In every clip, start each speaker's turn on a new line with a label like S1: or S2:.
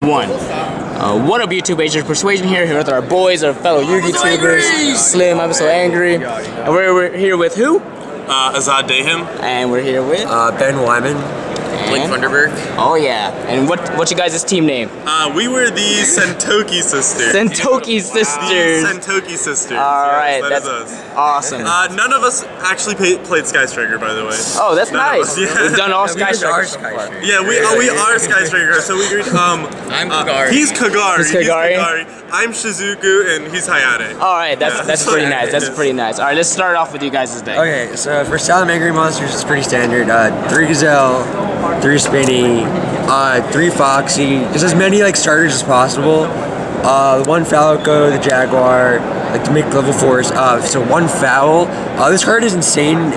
S1: One. What up, YouTube? Agent Persuasion here with our boys, our fellow Yugi-Tubers, Slim. I'm so angry. And we're here with who?
S2: Azad Dahim.
S1: And we're here with
S3: Ben Wyman. Blake Funderburg.
S1: Oh yeah. And what you guys' team name?
S2: We were the Sentouki sisters.
S1: Sentouki sisters.
S2: The Sentouki sisters.
S1: Alright,
S2: yes,
S1: that's
S2: us.
S1: awesome.
S2: None of us actually played Sky Striker, by the way.
S1: Oh, that's
S2: None
S1: nice.
S2: of us, yeah.
S1: We've done all Sky Striker so far.
S2: Yeah, we are Sky Striker. So we agreed.
S3: I'm Kagari.
S2: He's Kagari.
S1: He's Kagari.
S2: I'm Shizuku, and he's Hayate.
S1: Alright, that's pretty nice. That's pretty nice. Alright, let's start off with you guys' day.
S3: Okay, so for Style Angry Monsters, it's pretty standard. 3 Gazelle, 3 Spinny, 3 Foxy, just as many like starters as possible. 1 Falco, the Jaguar, like to make level 4s. So 1 Foul. This card is insane.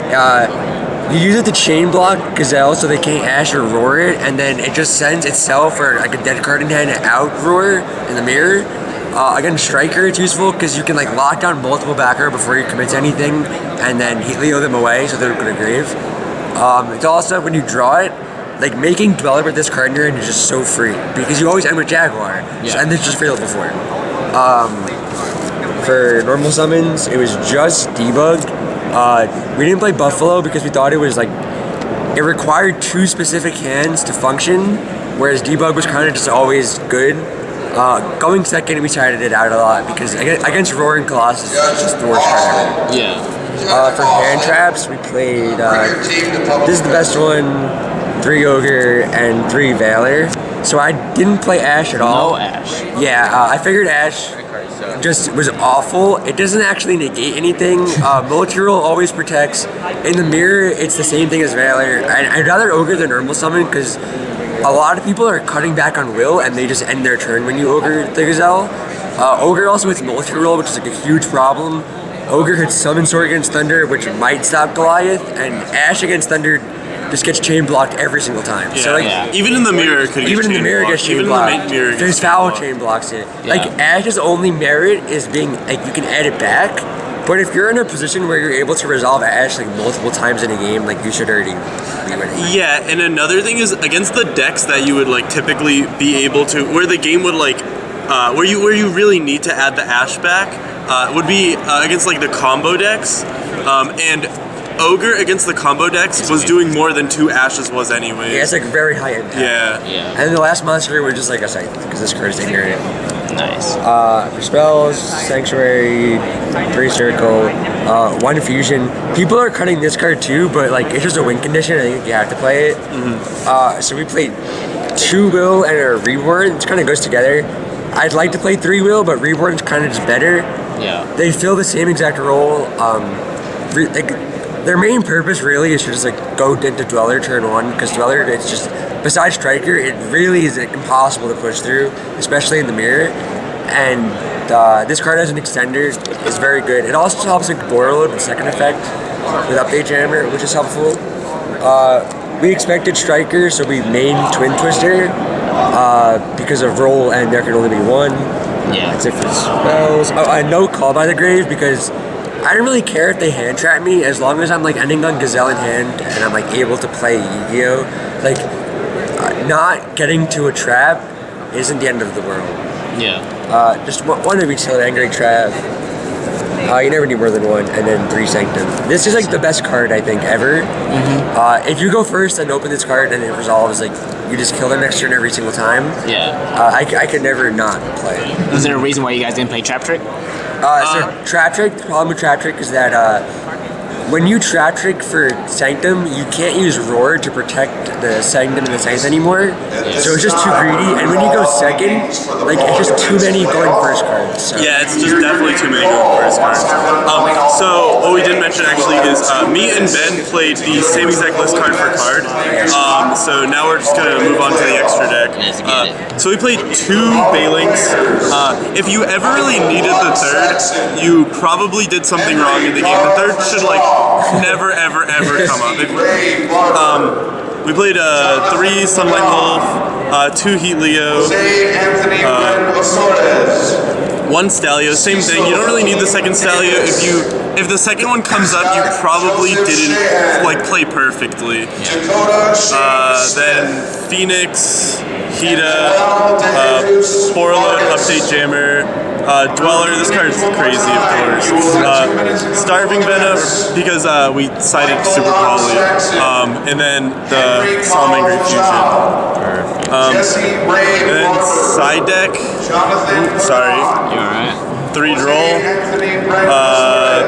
S3: You use it to chain block Gazelle so they can't Ash or Roar it, and then it just sends itself or like a dead card in hand to out Roar in the mirror. Again, Striker, it's useful because you can like lock down multiple backer before you commit to anything, and then Leo them away so they're going to grave. It's also, when you draw it, like making Dweller with this card in your hand is just so free because you always end with Jaguar, so, and it's just free level 4. For normal summons, it was just Debug. We didn't play Buffalo because we thought it was like, it required 2 specific hands to function, whereas Debug was kind of just always good. Going second, we tried it out a lot because against Roar and Colossus, it's just the worst card ever.
S1: Yeah.
S3: For hand traps, we played, this is the best one, 3 Ogre and 3 Valor. So I didn't play Ash at all.
S1: No Ash.
S3: Yeah, I figured Ash just was awful. It doesn't actually negate anything. Multi-roll always protects. In the mirror, it's the same thing as Valor. I'd rather Ogre than normal summon because a lot of people are cutting back on Will and they just end their turn when you Ogre the Gazelle. Ogre also hits multi-roll, which is like a huge problem. Ogre hits Summon Sword against Thunder, which might stop Goliath, and Ash against Thunder just gets chain blocked every single time.
S2: Yeah.
S3: So like,
S2: Even in the mirror, it could
S3: even in the mirror gets chain blocked. There's Foul
S2: blocked.
S3: chain blocks it.
S1: Yeah.
S3: Like Ash's only merit is being like you can add it back, but if you're in a position where you're able to resolve Ash like multiple times in a game, like you should already be winning.
S2: Yeah, and another thing is against the decks that you would like typically be able to, where the game would like, where you really need to add the Ash back, would be against like the combo decks, and Ogre against the combo decks was doing more than 2 Ashes was anyway.
S3: Yeah, it's like very high impact.
S2: Yeah.
S1: Yeah.
S3: And then the last monster was just like a Scythe, because this card is ignorant.
S1: Nice.
S3: For spells, Sanctuary, 3 Circle, 1 Fusion. People are cutting this card too, but like it's just a win condition. I think you have to play it. So we played 2 Will and a Reborn. It kind of goes together. I'd like to play 3 Will, but Reborn's kind of just better.
S1: Yeah.
S3: They fill the same exact role. Their main purpose really is to just like go into Dweller turn 1, because Dweller, it's just, besides Striker, it really is impossible to push through, especially in the mirror. And this card as an extender is very good. It also helps like Borreload with second effect with Update Jammer, which is helpful. We expected Striker, so we main Twin Twister because of roll and there can only be 1.
S1: Yeah.
S3: That's it for spells. No Call by the Grave because I don't really care if they hand trap me as long as I'm like ending on Gazelle in hand and I'm like able to play Yugioh. Like not getting to a trap isn't the end of the world.
S1: Yeah.
S3: Just one of each angry trap. You never need more than 1, and then 3 Sanctum. This is like the best card I think ever. If you go first and open this card and it resolves, like you just kill them next turn every single time.
S1: Yeah.
S3: I could never not play it.
S1: Is there a reason why you guys didn't play Trap Trick?
S3: So Trap Trick, the problem with Trap Trick is that when you Trap Trick for Sanctum, you can't use Roar to protect the Sanctum and the Scythe anymore. So it's just too greedy, and when you go second, like it's just too many going first cards. So.
S2: Yeah, it's just definitely too many going first cards. So what we didn't mention actually is me and Ben played the same exact list card for card. So now we're just gonna move on to the extra deck. So we played 2 Baylings. If you ever really needed the 3rd, you probably did something wrong in the game. The 3rd should like never ever come up. We played 3 Sunlight Wolf, 2 Heat Leo, 1 Stalio. Same thing. You don't really need the second Stalio. If the second one comes up, you probably didn't like play perfectly. Then Phoenix, Hida, Spore Load, Update Jammer, Dweller, this card's crazy, of course. Starving Venom, because we sided Super Poly. And then the Salamangreat Fusion. And then side deck. Ooh, sorry.
S1: You alright?
S2: 3 Droll,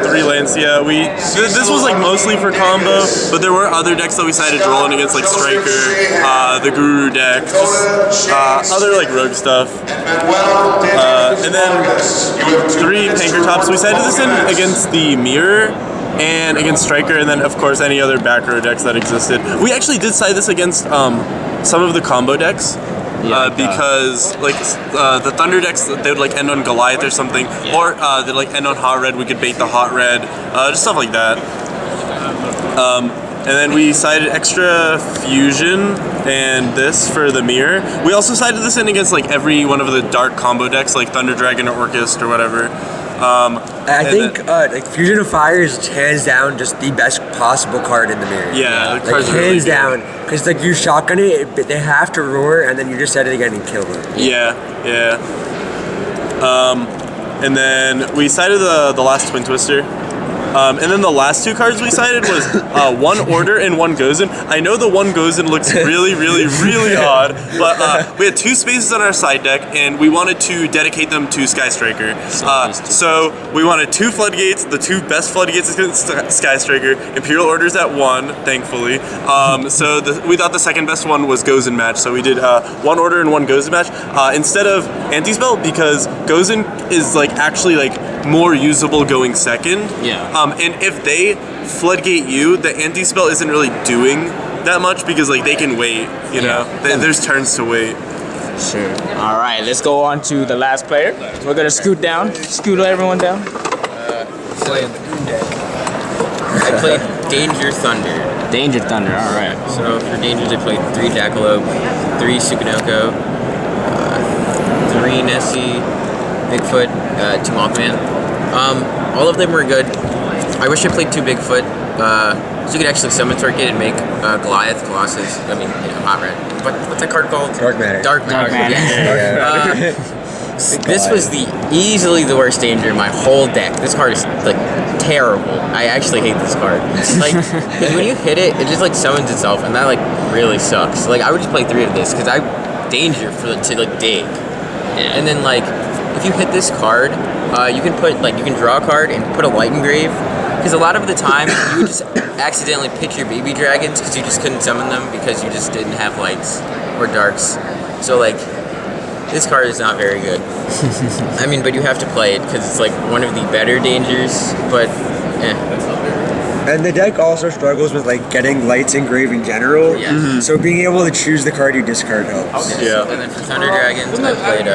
S2: 3 Lancia. This was like mostly for combo, but there were other decks that we sided Droll in against, like Striker, the Guru deck, just other like rogue stuff. And then 3 Panker Tops. We sided this in against the Mirror and against Striker, and then of course any other back row decks that existed. We actually did side this against some of the combo decks. Because like the Thunder decks, they would like end on Goliath or something, or they'd like end on Hot Red. We could bait the Hot Red, just stuff like that. And then we sided extra Fusion and this for the Mirror. We also sided this in against like every one of the dark combo decks, like Thunder Dragon or Orchist or whatever.
S3: I think like Fusion of Fire is hands down just the best possible card in the Mirror.
S2: Yeah, the
S3: like
S2: cards are
S3: hands
S2: really
S3: down, because like you shotgun it, they have to roar, and then you just set it again and kill them.
S2: Yeah. And then we sided the last Twin Twister. And then the last 2 cards we sided was 1 Order and 1 Gozen. I know the 1 Gozen looks really odd, but we had 2 spaces on our side deck, and we wanted to dedicate them to Sky Striker. So we wanted 2 Floodgates, the 2 best Floodgates against Sky Striker, Imperial Orders at 1, thankfully. So we thought the second best one was Gozen match, so we did 1 Order and 1 Gozen match instead of Anti-Spell, because Gozen is like actually like more usable going second. And if they floodgate you, the anti-spell isn't really doing that much, because like they can wait, you know? There's turns to wait.
S1: Sure. Alright, let's go on to the last player. We're gonna scoot everyone down.
S4: Playing the Goon deck. I played Danger Thunder.
S1: Danger Thunder, alright.
S4: So for Dangers I played 3 Jackalope, 3 Sukanoko, 3 Nessie, Bigfoot, 2 Mothman. All of them were good. I wish I played 2 Bigfoot, so you could actually summon Torquid and make Goliath, Colossus, I mean, you know, Hot Red. What's that card called?
S3: Dark Matter.
S4: Dark Matter. This was easily the worst danger in my whole deck. This card is like terrible. I actually hate this card. Like, because when you hit it, it just like summons itself, and that like really sucks. Like, I would just play 3 of this, because I danger to like dig. And then like, if you hit this card, you can draw a card and put a Light Engrave, because a lot of the time you would just accidentally pick your baby dragons because you just couldn't summon them because you just didn't have lights or darks. So like, this card is not very good. I mean, but you have to play it because it's like one of the better dangers, but
S3: And the deck also struggles with like getting lights engraved in general. So being able to choose the card you discard helps.
S4: And then for Thunder Dragons, I played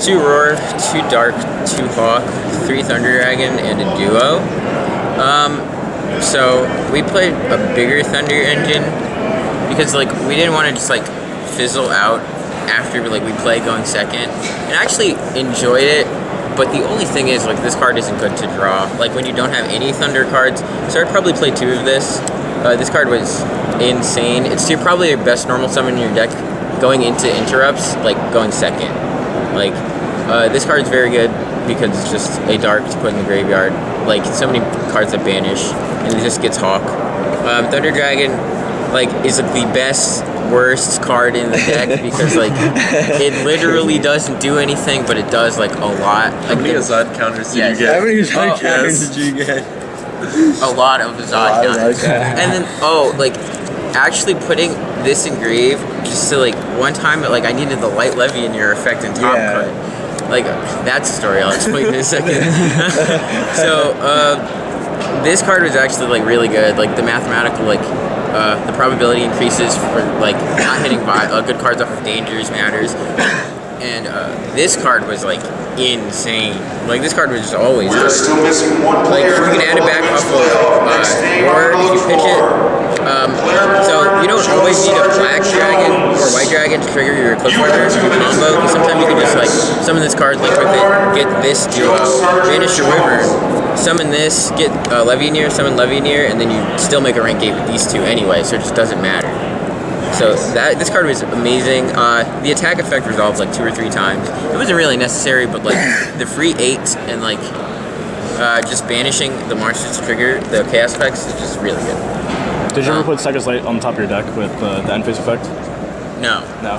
S4: 2 Roar, 2 Dark, 2 Hawk, 3 Thunder Dragon, and a Duo. So we played a bigger Thunder engine because like we didn't want to just like fizzle out after like we played going second, and I actually enjoyed it. But the only thing is, like, this card isn't good to draw. Like, when you don't have any Thunder cards, so I'd probably play 2 of this. This card was insane. It's probably your best normal summon in your deck going into interrupts, like, going second. Like, this card's very good because it's just a dark to put in the graveyard. Like, so many cards that banish, and it just gets Hawk. Thunder Dragon, like, is like the worst card in the deck because like it literally doesn't do anything, but it does like a lot. Like,
S2: how many Azad counters did you get?
S3: How many Azad counters did you get?
S4: A lot of Azad counters. And then like actually putting this engrave just to like one time like I needed the Light Levy in your effect and top card. Like, that's a story I'll explain in a second. So this card was actually like really good. Like the mathematical the probability increases for like not hitting good cards off of dangers matters, and this card was like insane. Like this card was just always good. Like you can add it back off of or if you pitch it. So you don't always need a black dragon or white dragon to trigger your Eclipse Weather combo. Sometimes you can just like summon this card, link with it, get this duo, banish your river. Summon this, get Levianeer, summon Levianeer, and then you still make a rank 8 with these 2 anyway, so it just doesn't matter. So this card was amazing. The attack effect resolved like 2 or 3 times. It wasn't really necessary, but like the free 8 and like just banishing the monsters to trigger the chaos effects is just really good.
S5: Did you ever put Second Light on top of your deck with the end phase effect?
S4: No.
S5: No.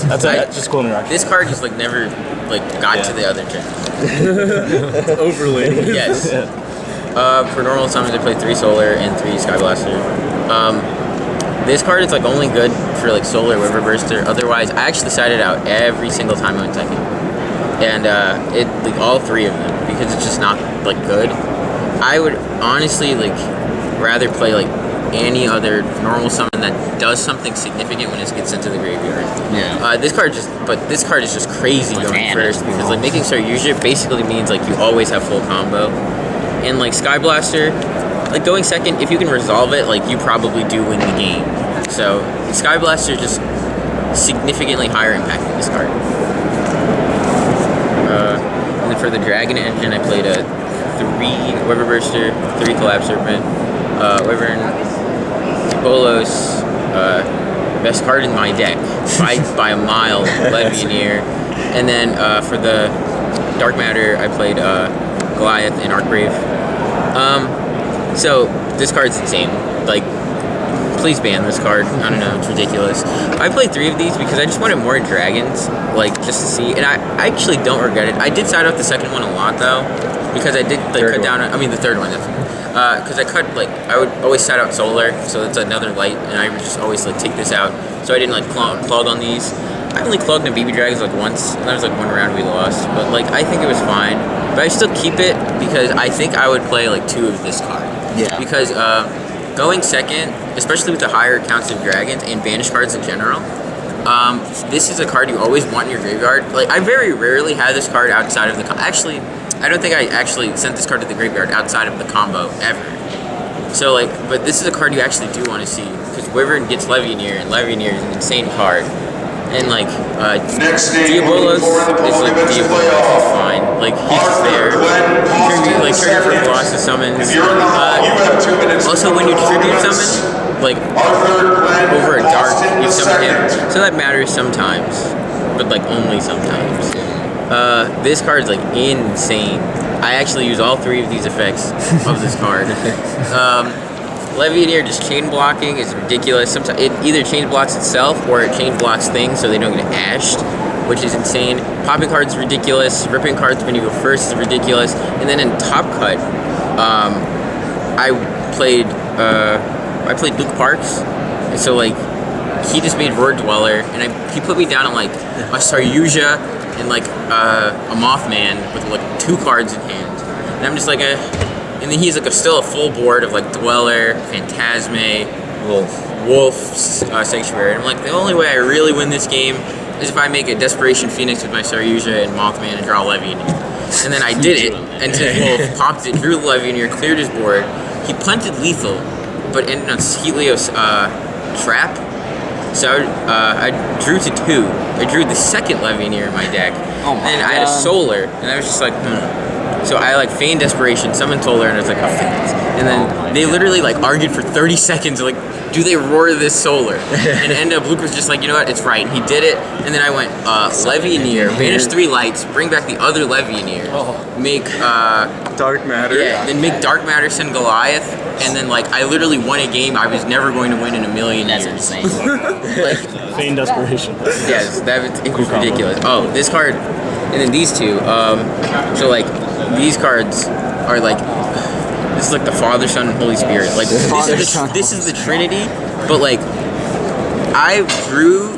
S5: That's just cool interaction.
S4: This card just like never like got to the other gen.
S2: Overly.
S4: Yes. For normal summons, I play 3 Solar and 3 Sky Blaster. This card is like only good for like Solar River Burster. Otherwise, I actually sided out every single time I went second, and it like all 3 of them because it's just not like good. I would honestly like rather play like any other normal summon that does something significant when it gets into the graveyard.
S1: Yeah.
S4: This card is just crazy going first because like making Yugioh basically means like you always have full combo, and like Sky Blaster, like going second, if you can resolve it, like you probably do win the game. So Sky Blaster is just significantly higher impact than this card. And then for the Dragon Engine, I played a 3 Weber Burster, 3 Collapse Serpent, Wyvern, Bolos, best card in my deck by a mile, Levianeer, and then for the Dark Matter, I played Goliath and Archbrave. So this card's insane. Like, please ban this card. I don't know, it's ridiculous. I played 3 of these because I just wanted more dragons, like just to see. And I actually don't regret it. I did side out the second one a lot though, because I did like cut down. I mean the third one, because I would always side out Solar, so that's another light, and I would just always like take this out. So I didn't like clog on these. I only clogged in BB Dragons like once, and that was like 1 round we lost. But like I think it was fine. But I still keep it because I think I would play like 2 of this card.
S1: Yeah.
S4: Because going second, especially with the higher counts of dragons and banished cards in general, this is a card you always want in your graveyard. Like I very rarely had this card outside of the actually, I don't think I actually sent this card to the graveyard outside of the combo ever. So like, but this is a card you actually do want to see because Wyvern gets Levianeer, and Levianeer is an insane card. And like, Diabolos is like Diabolos, he's fine. Like, he's just there. Trigger for Colossus summons. Also, when you tribute summon, like, over a dark, you summon him. So that matters sometimes, but like only sometimes. This card's like insane. I actually use all 3 of these effects of this card. Levianeer just chain blocking is ridiculous. Sometimes it either chain blocks itself or it chain blocks things so they don't get ashed, which is insane. Popping cards is ridiculous. Ripping cards when you go first is ridiculous. And then in Top Cut, I played Luke Parks. And so like he just made Roar Dweller, and he put me down on like a Saryuja and like a Mothman with like 2 cards in hand. And I'm just like and then he's like still a full board of like Dweller, Phantasme, Wolf, Sanctuary. And I'm like, the only way I really win this game is if I make a Desperation Phoenix with my Saryuja and Mothman and draw Levianeer. And then I did it, and then Wolf popped it, drew Levianeer, cleared his board. He punted lethal, but ended on Helios Trap. So I drew to 2. I drew the second Levianeer in my deck. And I had a Solar, and I was just like, So I like feigned desperation, summoned Solar, and I was like, oh, thanks. And then they literally like argued for 30 seconds, like, do they roar this Solar? And ended up Luke was just like, you know what, it's right. And he did it, and then I went, Levianeer, banish 3 lights, bring back the other Levianeer, make
S2: Dark Matter.
S4: Yeah, then make Dark Matter send Goliath, and then like I literally won a game I was never going to win in a million years.
S1: That's insane.
S4: Like,
S5: Feign desperation.
S4: yes, it was ridiculous. Oh, this card, and then these 2. So like these cards are like, this is like the Father, Son, and Holy Spirit. Like this is the Trinity, but like I drew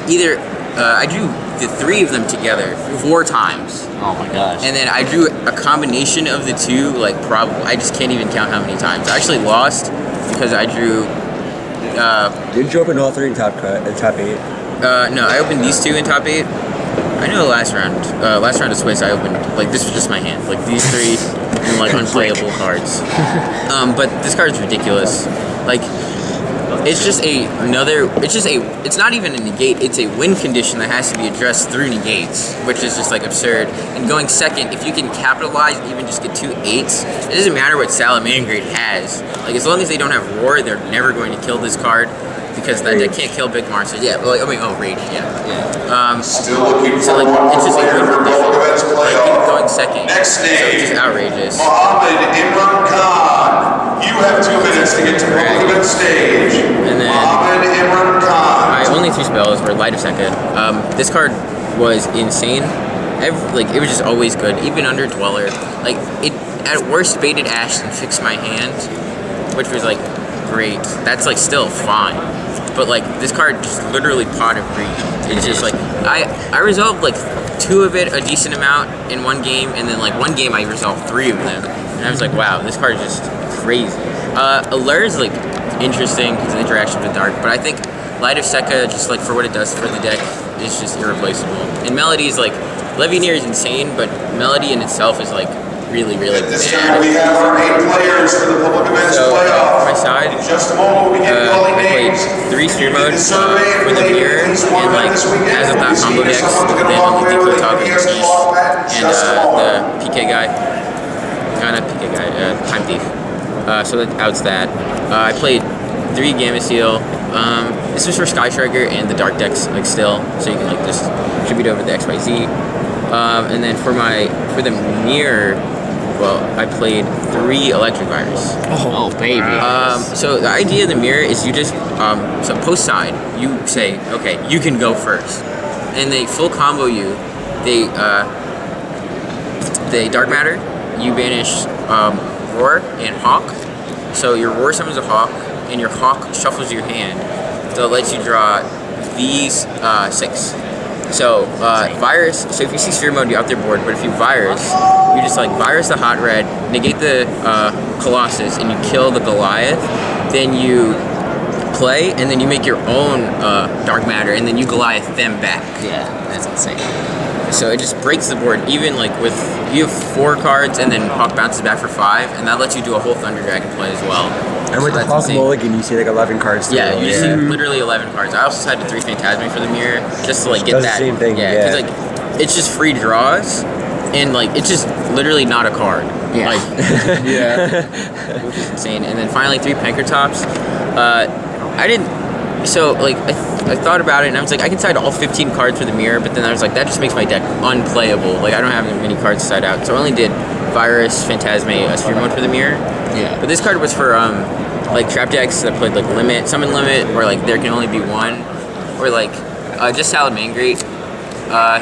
S4: the 3 of them together 4 times.
S1: Oh my gosh.
S4: And then I drew a combination of the 2, like probably, I just can't even count how many times. I actually lost because I drew.
S3: Didn't you open all 3 in top 8?
S4: No, I opened these 2 in top 8. I know last round of Swiss I opened, like this was just my hand. Like these 3 and like unplayable cards. But this card is ridiculous. Like, it's not even a negate, it's a win condition that has to be addressed through negates, which is just like absurd. And going second, if you can capitalize and even just get 2 8s, it doesn't matter what Salamangrate has. Like, as long as they don't have Roar, they're never going to kill this card. because that deck can't kill big monsters. Yeah, well, I mean, rage. Yeah.
S6: Still looking
S4: So
S6: for
S4: like
S6: one
S4: it's just
S6: player
S4: like
S6: for the public events
S4: like
S6: playoff.
S4: going second.
S6: Next
S4: So it's just
S6: name,
S4: outrageous.
S6: Mohammed Imran Khan. You have 2 minutes to get to public event stage.
S4: And then
S6: Mohammed Imran Khan.
S4: my only 2 spells were Light of Sekka. This card was insane. It was just always good, even under Dweller. Like it at worst baited Ash and fixed my hand, which was like great. That's like still fine, but like this card just literally pot of greed. It's just like I resolved like 2 of it a decent amount in one game, and then like one game I resolved 3 of them, and I was like, wow, this card is just crazy. Allure is like interesting because of the interaction with Dark, but I think Light of Sekka, just like for what it does for the deck, is just irreplaceable. And Melody is like, Levineer is insane, but Melody in itself is like really, really
S6: At this
S4: bad.
S6: time, we have our 8 players for the public events
S4: So,
S6: playoff.
S4: my side,
S6: In just a moment, we'll begin
S4: I
S6: calling
S4: played
S6: names.
S4: 3 Sphere
S6: You did
S4: modes
S6: the survey
S4: for
S6: and
S4: the
S6: played
S4: mirror,
S6: at least
S4: and
S6: one
S4: like
S6: this weekend.
S4: as a thought
S6: You
S4: combo
S6: see
S4: decks,
S6: someone to get
S4: then
S6: along
S4: the
S6: with,
S4: Deco
S6: they
S4: Talk
S6: can
S4: and
S6: hear
S4: Sneeze,
S6: swap that in
S4: and
S6: just a
S4: the
S6: moment.
S4: PK guy, not PK guy, Time Thief. So that outs that. I played 3 Gamma Seal. This was for Sky Striker and the Dark decks, like still, so you can like just tribute over the XYZ. And then for the mirror, well, I played 3 Electric Virus.
S1: Oh, baby.
S4: So the idea of the mirror is you just so post side, you say, okay, you can go first, and they full combo you. They Dark Matter. You banish Roar and Hawk. So your Roar summons a Hawk, and your Hawk shuffles your hand. So it lets you draw these 6. So Virus. So if you see Sphere mode, you out their board. But if you Virus, you just like Virus the Hot Red, negate the Colossus, and you kill the Goliath. Then you play, and then you make your own Dark Matter, and then you Goliath them back.
S1: Yeah, that's insane.
S4: So it just breaks the board, even like with, you have 4 cards, and then Hawk bounces back for 5, and that lets you do a whole Thunder Dragon play as well.
S3: And with
S4: So
S3: the
S4: that's
S3: Hawk
S4: insane.
S3: Mulligan, you see like 11 cards.
S4: Yeah, you
S3: yeah.
S4: see literally 11 cards. I also decided to 3 Phantasme for the mirror, just to like get
S3: Does the
S4: that.
S3: same thing,
S4: Yeah,
S3: yeah.
S4: because like, it's just free draws, and like, it's just literally not a card.
S1: Yeah.
S4: Like,
S5: Yeah.
S4: which is insane. And then finally 3 Pankratops. I didn't. So like I thought about it, and I was like, I can side all 15 cards for the mirror, but then I was like, that just makes my deck unplayable. Like I don't have many cards to side out, so I only did Virus, Phantasme, Sphere mode for the mirror.
S1: Yeah.
S4: But this card was for like trap decks that played like limit, summon limit, or like there can only be 1, or like just Salad Mangrate.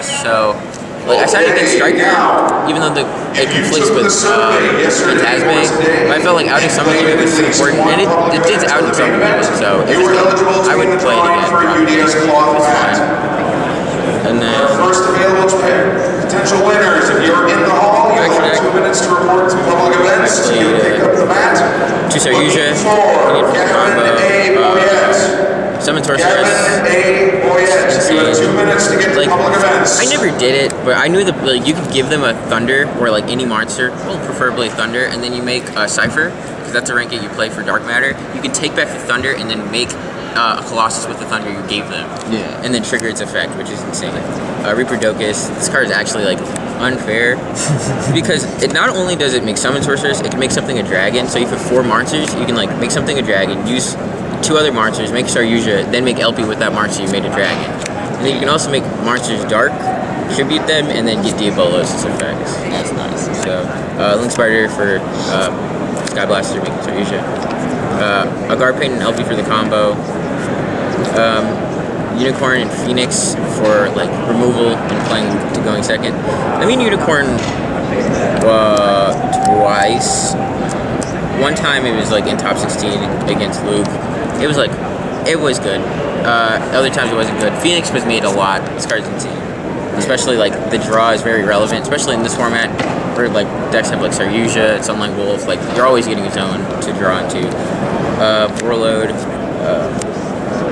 S4: So like I sided against Striker, even though it conflicts with Phantasme. But I felt like outing summon limit was important, and it did out summon limit, so it was good. I would play it again. Probably. It was fine. And then
S6: First available potential winners. If you're in the hall, you have 2 minutes to report to public events. You pick up the mat.
S4: 2 Yugioh, you need for the combo. Summon Sorceress.
S6: Kevin A. Boyette, you have 2 minutes to get to
S4: Like,
S6: public events.
S4: I never did it, but I knew that like you could give them a Thunder or like any monster, well, preferably Thunder, and then you make a Cypher, because that's a rank that you play for Dark Matter. You can take back the Thunder and then make a Colossus with the Thunder you gave them.
S1: Yeah.
S4: And then trigger its effect, which is insane. Reaper Docus, this card is actually like unfair because it not only does it make Summon Sorceress, it can make something a dragon. So if you have 4 monsters, you can like make something a dragon, use 2 other monsters, make Star Yugioh, then make LP with that monster you made a dragon. And then you can also make monsters dark, tribute them, and then get Diabolos' effects.
S1: That's nice.
S4: So, Link Spider for Sky Blaster, making Star Yugioh. Agar Pain and LP for the combo. Unicorn and Phoenix for like removal and playing to going second. I mean Unicorn twice. One time it was like in top 16 against Luke. It was good. Other times it wasn't good. Phoenix was made a lot. This card's insane. Especially like the draw is very relevant, especially in this format where like decks have like Saryuja, Sunlight Wolf, like you're always getting a zone to draw into. Warlord,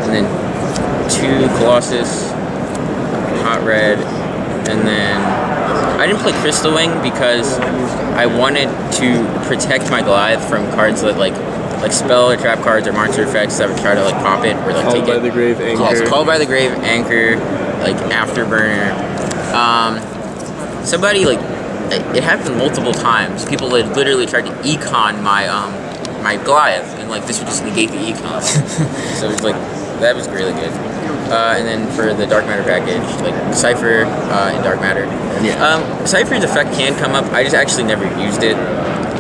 S4: and then 2 Colossus, Hot Red, and then I didn't play Crystal Wing because I wanted to protect my Goliath from cards that like spell or trap cards or monster effects that would try to like pop it or like
S5: Called
S4: take
S5: by
S4: it.
S5: the Grave, Anchor.
S4: Yeah, so Called by the Grave, Anchor, like Afterburner. Somebody like it happened multiple times. People had literally tried to econ my my Goliath, and like this would just negate the econ. So it's like that was really good. And then for the Dark Matter package, like Cypher and Dark Matter.
S1: Yeah.
S4: Cypher's effect can come up. I just actually never used it,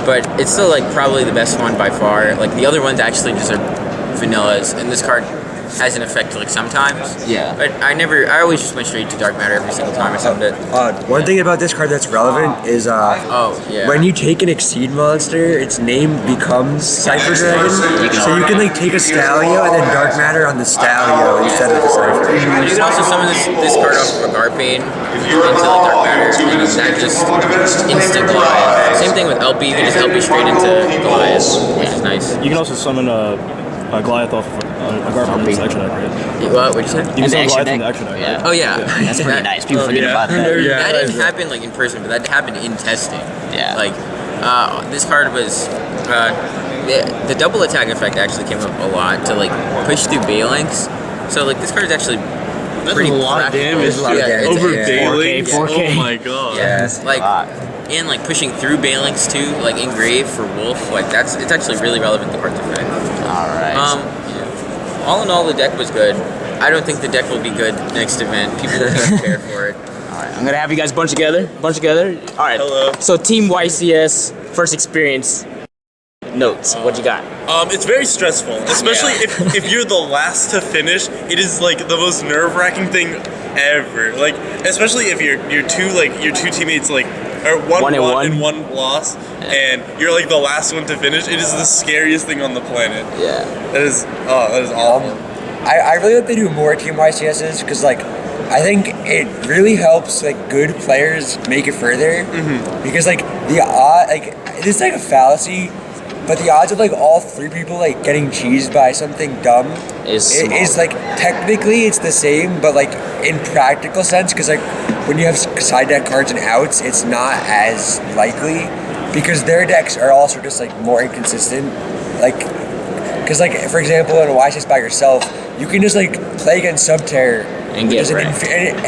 S4: but it's still like probably the best one by far. Like the other ones actually just are vanillas, and this card has an effect like sometimes.
S1: Yeah.
S4: But I always just went straight to Dark Matter every single time I summoned it.
S3: One thing about this card that's relevant is
S4: Oh, yeah.
S3: when you take an Exceed monster, its name becomes Cypher Dragon. So you can like take a Stalio and then Dark Matter on the Stalio instead of the Cypher.
S4: You can also summon this card off of a Garpain into like Dark Matter, and that just instant Goliath. Same thing with LP, you can just LP straight into Goliath, which is nice.
S5: You can also summon a Goliath off of a Garfield from the extra deck, right?
S4: What? What'd you say?
S5: You can summon
S1: extra
S5: Goliath from
S1: deck?
S5: the extra deck.
S1: Yeah.
S5: Right?
S4: Oh yeah,
S1: That's pretty nice. People forget about that.
S4: That didn't happen like in person, but that happened in testing.
S1: Yeah.
S4: Like, this card was the double attack effect actually came up a lot to like push through Balinks. So like this card is actually pretty
S2: a lot of
S4: practical.
S2: damage.
S4: Yeah,
S2: Over
S4: it's-
S2: Bailey.
S1: 4K.
S2: Oh my god.
S4: Yeah, like
S1: a lot.
S4: and like pushing through Balinks too, like engrave for Wolf. Like it's actually really relevant to card's effect.
S1: All right.
S4: All in all, the deck was good. I don't think the deck will be good next event. People will be prepared for it.
S1: All right. I'm gonna have you guys bunch together. All right.
S2: Hello.
S1: So Team YCS first experience notes. What you got?
S2: It's very stressful, especially if you're the last to finish. It is like the most nerve-wracking thing ever. Like, especially if your two teammates like are one
S1: One and
S2: won
S1: one.
S2: and one loss, and you're like the last one to finish. It is the scariest thing on the planet.
S1: Yeah.
S2: That is awful.
S3: I really hope they do more Team YCSs because like I think it really helps like good players make it further because like the odd like it's like a fallacy, but the odds of like all three people like getting cheesed by something dumb
S1: Is small.
S3: is like technically it's the same, but like in practical sense because like when you have side deck cards and outs, it's not as likely because their decks are also just like more inconsistent, like. Because, like, for example, in a YCS by yourself, you can just, like, play against Subterror.
S1: And get wrecked.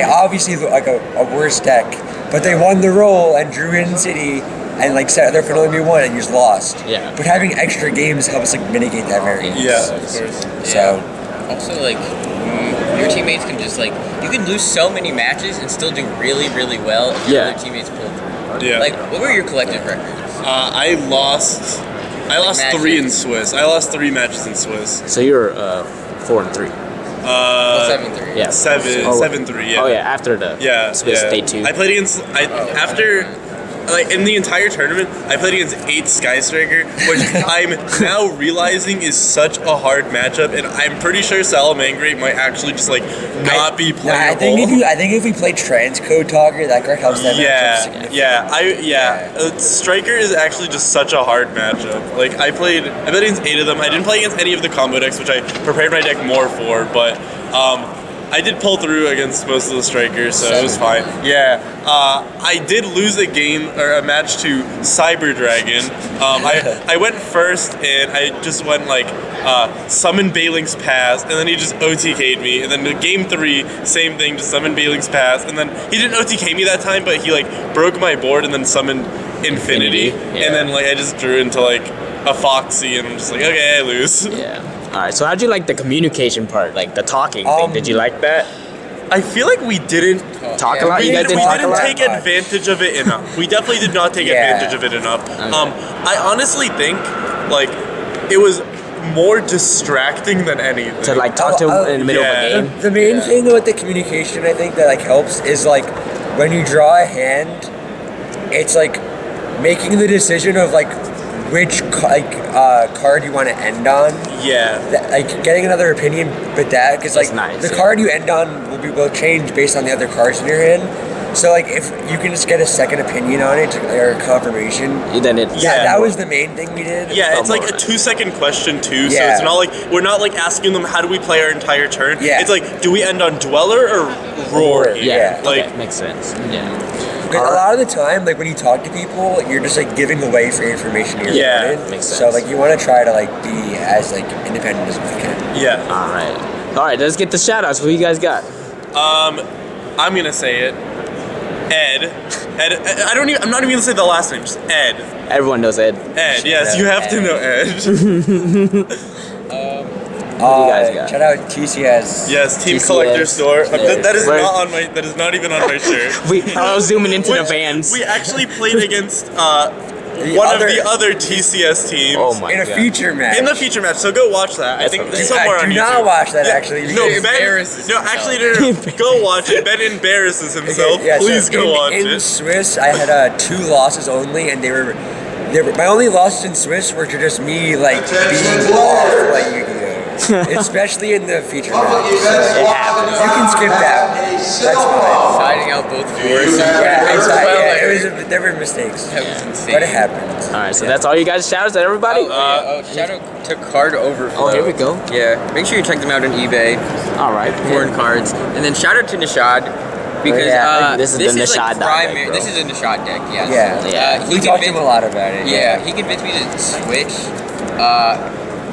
S3: Obviously, like, a worse deck. But they won the roll and drew in City and, like, set their finale be one and you just lost.
S1: Yeah.
S3: But having extra games helps, like, mitigate that variance.
S2: Yeah, of course.
S3: So,
S4: Also, like, your teammates can just, like, you can lose so many matches and still do really, really well if your
S1: Yeah.
S4: other teammates pull through.
S2: Yeah.
S4: Like, what were your collective records?
S2: I lost
S4: matches.
S2: 3 in Swiss. I lost 3 matches in Swiss.
S1: So you're 4-3.
S4: 7-3.
S1: Yeah.
S2: 7-3. Yeah.
S1: Oh yeah. After the Swiss day 2.
S2: I played against after like in the entire tournament. I played against 8 Sky Striker, which I'm now realizing is such a hard matchup, and I'm pretty sure Salamangreat might actually just like not be playable.
S3: I think if we play Transcode Talker, that card helps that matchup significantly.
S2: Striker is actually just such a hard matchup. Like I played against 8 of them. I didn't play against any of the combo decks, which I prepared my deck more for, but I did pull through against most of the strikers, so it was fine. Yeah, I did lose a game or a match to Cyber Dragon. I went first and I just went like summon Bailing's Pass, and then he just OTK'd me. And then the game 3, same thing, just summon Bailing's Pass, and then he didn't OTK me that time, but he like broke my board and then summoned Infinity.
S1: Yeah.
S2: And then like I just drew into like a Foxy, and I'm just like, okay, I lose.
S1: Yeah. All right. So how'd you like the communication part, like the talking thing? Did you like that?
S2: I feel like we didn't
S1: Talk a lot. You guys
S2: we
S1: didn't talk a
S2: didn't
S1: lot.
S2: take advantage of it enough. We definitely did not take advantage of it enough. I honestly think like it was more distracting than anything.
S1: To like talk to him in the middle of a game.
S3: The main thing with the communication, I think, that like helps is like when you draw a hand, it's like making the decision of like which card you want to end on.
S2: Yeah.
S3: Like getting another opinion with that, because like
S1: That's nice,
S3: the
S1: yeah.
S3: card you end on will change based on the other cards in your hand. So like if you can just get a second opinion on it or confirmation.
S1: Then it.
S3: That was the main thing we did.
S2: Yeah, it's like a
S1: Alright.
S2: 2-second question too, so
S3: Yeah.
S2: it's not like we're not like asking them how do we play our entire turn.
S3: Yeah.
S2: It's like, do we end on Dweller or Roar?
S1: Yeah.
S2: Like
S1: Okay, makes sense. Yeah.
S3: Because a lot of the time, like when you talk to people, you're just like giving away free information to your
S2: Yeah,
S3: opponent.
S1: makes
S3: So
S1: sense.
S3: like you want to try to like be as like independent as you can.
S2: yeah.
S1: All right. All right. Let's get the shout outs. What you guys got?
S2: I'm gonna say it. Ed. I'm not even gonna say the last name, just Ed.
S1: Everyone knows Ed.
S2: Ed, yes, you have to know Ed.
S1: What do you guys got?
S3: Shout out TCS.
S2: Yes, Team
S1: TCS.
S2: Collector Store. That is
S1: Where-
S2: not on my. That is not even on my shirt.
S1: I was zooming into the
S2: Which
S1: vans.
S2: We actually played against one of the other TCS teams.
S1: Oh my
S3: In a
S1: god.
S3: feature match.
S2: In the feature match, so go watch that. I think it's somewhere on
S3: do
S2: YouTube.
S3: not watch that actually.
S2: No,
S3: because-
S2: Ben. No, actually, no. Go watch it. Ben embarrasses himself.
S3: Yeah, so
S2: Please go watch
S3: in
S2: it.
S3: Swiss, I had 2 losses only, and they were my only losses in Swiss were to just me like being off like Yugioh, especially in the feature match.
S1: It happens.
S3: You can skip that. That's fine.
S4: Siding out both floors.
S3: There were mistakes,
S4: That was insane.
S3: but it happens.
S1: All right, so that's all you guys. Shout out to everybody.
S4: Shout out to Card Overflow.
S1: Oh, here we go.
S4: Yeah, make sure you check them out on eBay.
S1: All right.
S4: Foreign cards, and then shout out to Nishad because
S3: Yeah,
S1: this is the
S4: like
S1: Nishad deck,
S4: primary.
S1: bro.
S4: This is a Nishad deck. Yes.
S3: Yeah.
S4: He
S3: We talked to him a
S4: convinced-
S3: lot about it.
S4: Yeah, he convinced me to switch.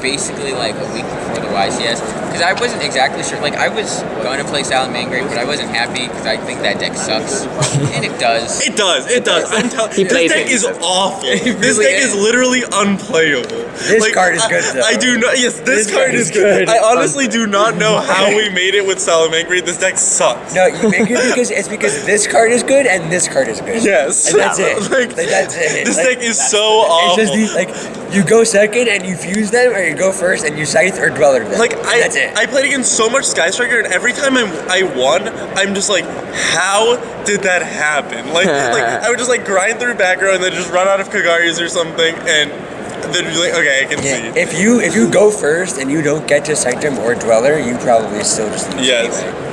S4: Basically like a week before the YCS, because I wasn't exactly sure. Like I was going to play Salamangreat, but I wasn't happy because I think that deck sucks, and it does.
S2: It does. It does. I'm telling
S1: He
S2: you,
S1: plays
S2: this deck
S1: it.
S2: is awful. This
S4: really
S2: deck
S4: is.
S2: is literally unplayable.
S3: This card is good, though.
S2: I do not. Yes, this card is good. I honestly do not know how we made it with Salamangreat. This deck sucks.
S3: No, you make it because this card is good and this card is good.
S2: Yes.
S3: And that's it.
S2: Like,
S3: That's it.
S2: This
S3: Like,
S2: deck is so awful.
S3: It's just you go second and you fuse them, or you go first and you scythe or dweller them.
S2: Like
S3: that's it.
S2: I played against so much Sky Striker, and every time I won, I'm just like, how did that happen? Like I would just like grind through back row and then just run out of Kagaris or something, and then be like, okay, I can
S3: Yeah,
S2: see.
S3: if you go first and you don't get to Sanctum or Dweller, you probably still just lose.
S2: Yes.
S3: Anyway.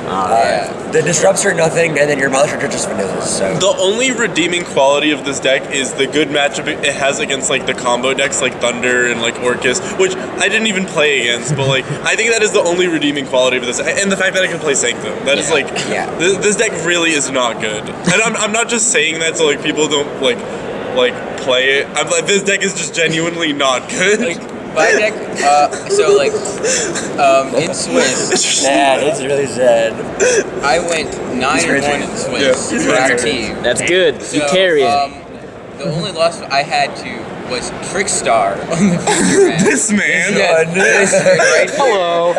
S3: The disrupts are nothing, and then your monsters are just vanillas. So
S2: The only redeeming quality of this deck is the good matchup it has against like the combo decks like Thunder and like Orcus, which I didn't even play against, but like I think that is the only redeeming quality of this, and the fact that I can play Sanctum. That is like, this deck really is not good, and I'm not just saying that so like people don't like play it. I'm like, this deck is just genuinely not good.
S4: My deck, in Swiss,
S3: sad. It's really sad.
S4: I went 9-1 in Swiss
S2: Yeah.
S4: for our team.
S1: That's good. You
S4: So,
S1: carry it.
S4: The only loss I had to was Trickstar on the feature match.
S2: This man.
S4: Right here.
S1: Hello.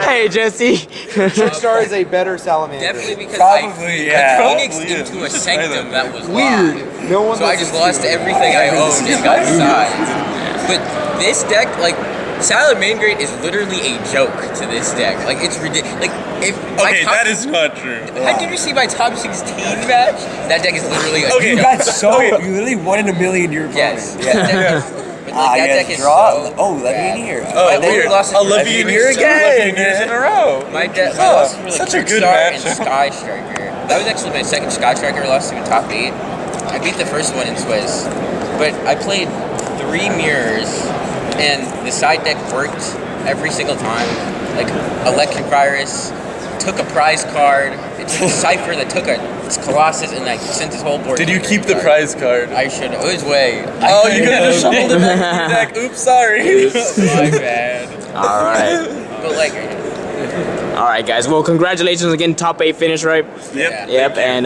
S1: Hey, Jesse.
S7: Trickstar is a better salamander.
S4: Definitely because
S3: Probably, yeah.
S4: I Phoenixed
S2: Probably
S4: into a
S2: is.
S4: Sanctum that was
S7: Weird.
S4: live.
S7: No one
S4: So I just
S7: listens
S4: lost
S7: to it.
S4: everything I owned and got sides. But this deck, like, Salamangreat is literally a joke to this deck. Like, it's ridiculous. Like, if my
S2: Okay,
S4: top,
S2: that is not true.
S4: Did you see my top 16 match? That deck is literally a
S2: Okay,
S3: You
S4: joke.
S3: got you literally 1 in a million your opponent.
S4: Yes.
S3: Yeah.
S4: But, like, that deck is
S3: draw.
S4: so
S3: Oh, let
S4: bad.
S3: me in here.
S2: Oh,
S4: My
S2: weird.
S4: lost
S2: Olivia
S3: here again.
S2: in a row.
S4: My losses were like
S2: such a good
S4: Trickstar and
S2: match.
S4: Sky Striker. That was actually my second Sky Striker loss to a top 8. I beat the first one in Swiss, but I played 3 mirrors, and the side deck worked every single time. Like Electric Virus took a prize card. It took a Cypher that took a Colossus, and like sent his whole board.
S2: Did you
S4: to
S2: keep the
S4: card.
S2: prize card?
S4: I should. It was way.
S2: Oh, you could have just shuffled it back into your deck. Oops, sorry.
S4: My bad.
S1: All right.
S4: But like,
S1: All right, guys. Well, congratulations again. Top 8 finish, right?
S2: Yep.
S1: Yep. And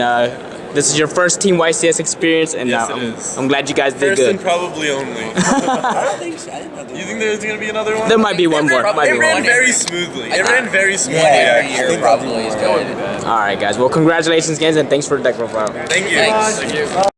S1: this is your first Team YCS experience, and
S2: Yes, it is.
S1: I'm glad you guys did
S2: First
S1: good.
S2: and probably only.
S3: I don't think so. I didn't know there
S2: You think there's gonna be another one?
S1: There might be one more. Might
S2: It
S1: be
S2: ran
S1: one.
S2: very smoothly. It ran very smoothly,
S3: Yeah,
S4: every
S2: actually.
S4: year probably is good.
S1: All right, guys. Well, congratulations again, and thanks for the deck profile.
S2: Thank you.
S4: Thanks.